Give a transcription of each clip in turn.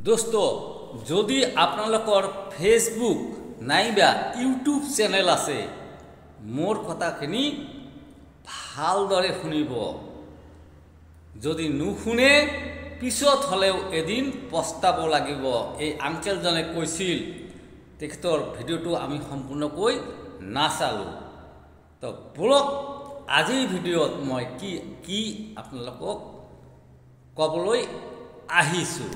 दोस्त যদি আপোনালোকৰ ফেসবুক নাইবা ইউটিউব চেনেল আছে মোৰ কথাখিনি ভালদৰে শুনিব যদি নুশুনে পিছত হলেও এদিন পস্তাব লাগিব এই আঙ্কেলজনে কৈছিল তেখেতৰ ভিডিওটো আমি সম্পূৰ্ণকৈ নাচালো তো ব্লগ আজিৰ ভিডিওত মই কি আপোনালোকক কবলৈ আহিছো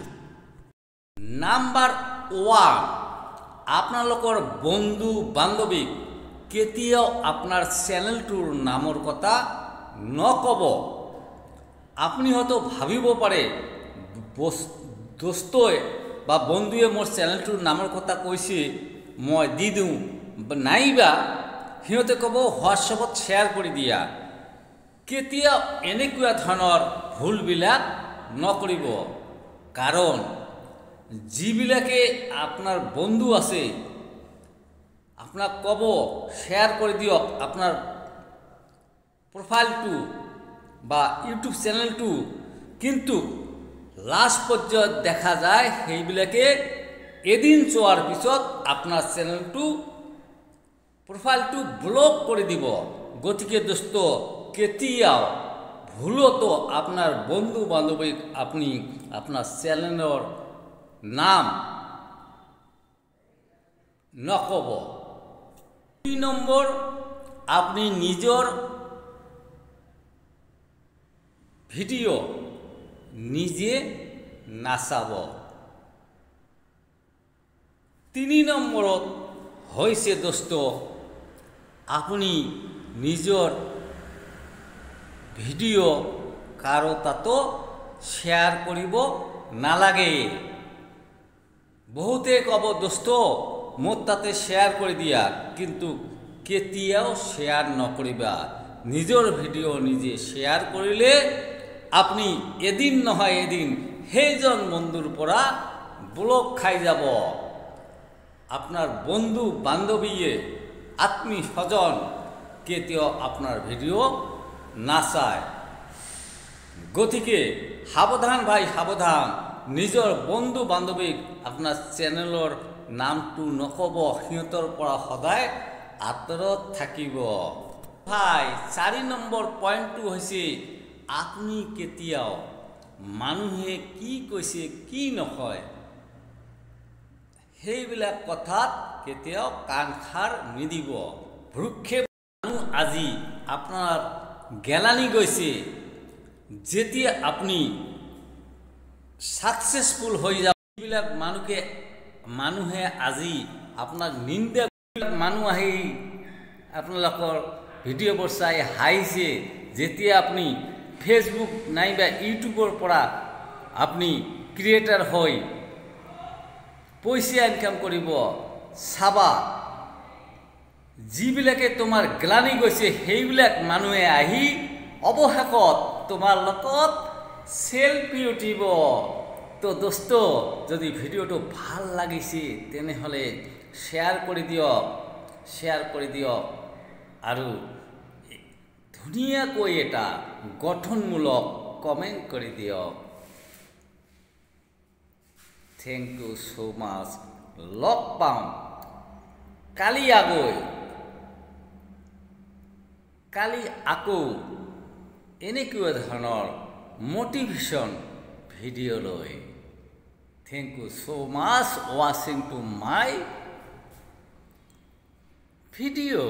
নাম্বাৰ 1 আপোনালোকৰ বন্ধু বান্ধৱীক কেতিয়াও আপোনাৰ চেনেলটোৰ নামৰ কথা নকব আপুনি হয়তো ভাবিব পাৰে দোস্তই বা বন্ধুৱে মোৰ চেনেলটোৰ নামৰ কথা কৈছে মই দি দিওঁ নাইবা সিহঁতে কব হোৱাটছএপত শ্বেয়াৰ কৰি দিয়া কেতিয়াও এনেকুৱা ধৰণৰ ভুলবিলাক নকৰিব কাৰণ যিবিলাকে আপনার বন্ধু আছে আপনার কব শেয়ার করে দিয়ক আপনার প্রোফাইলটো বা ইউটিউব চ্যানেলটো কিন্তু লাস্ট পর্যায়ত দেখা যায় সেইবিলাকে এদিন চোৱাৰ পিছত আপনার চ্যানেলটো প্রোফাইলটো ব্লক করে দিব গতিকে দোস্ত কেতিয়াও ভুলতো আপনার বন্ধু বান্ধবীক আপনি আপনার চ্যানেলৰ নাম নকব 2 নম্বৰ আপনি নিজৰ ভিডিও নিজে নাচাব 3 নম্বৰত হৈছে দোস্ত আপনি নিজৰ ভিডিও কাৰো তাতো শ্বেয়াৰ কৰিব নালাগে বহুতে কব দোস্ত মোৰ তাতে শ্বেয়াৰ কৰি দিয়া কিন্তু কেতিয়াও শ্বেয়াৰ নকৰিবা নিজৰ ভিডিও নিজে শ্বেয়াৰ কৰিলে আপনি এদিন নহয় এদিন সেইজন বন্ধুৰ পৰা ব্লক খাই যাব আপনাৰ বন্ধু বান্ধবীয়ে আত্মীয় স্বজন কেতিয়াও আপনাৰ ভিডিও নাচায় গতিকে সাবধান ভাই সাবধান নিজৰ বন্ধু বান্ধৱীক আপোনাৰ চেনেলৰ নামটো নকব সিহঁতৰ পৰা সদায় আঁতৰত থাকিব ভাই 4 নম্বৰ পইণ্টটো হৈছে আপুনি কেতিয়াও মানুহে কি কৈছে কি নকয় সেইবিলাক কথাত কেতিয়াও কাণ খাৰ নিদিব ভ্ৰুক্ষেপ মানুহ আজি আপোনাৰ গেলানি গৈছে যেতিয়া আপুনি সাকসেসফুল হৈ যাব এইবিলাক মানুহে আজি আপোনাক নিন্দা মানুহ আহি আপোনালোকৰ ভিডিওবোৰ চাই হাইছে যেতিয়া আপুনি ফেসবুক নাইবা ইউটিউবৰ পৰা আপুনি ক্ৰিয়েটৰ হৈ পইচা ইনকাম কৰিব চাবা যিবিলাকে তোমাৰ গ্লানি গৈছে সেইবিলাক মানুহে আহি অৱশেষত তোমাৰ লগত সেলফি উঠিব তো দোস্ত যদি ভিডিওটো ভাল লাগিছে তেনেহলে শেয়ার করে দিয়ক আৰু ধুনীয়াকৈ এটা গঠনমূলক কমেন্ট কৰি দিয়ক থ্যাংক ইউ সো মাচ লগ পাম কালি আকৌ এনেকুৱা ধৰণৰ motivation video loi thank you so much watching to my video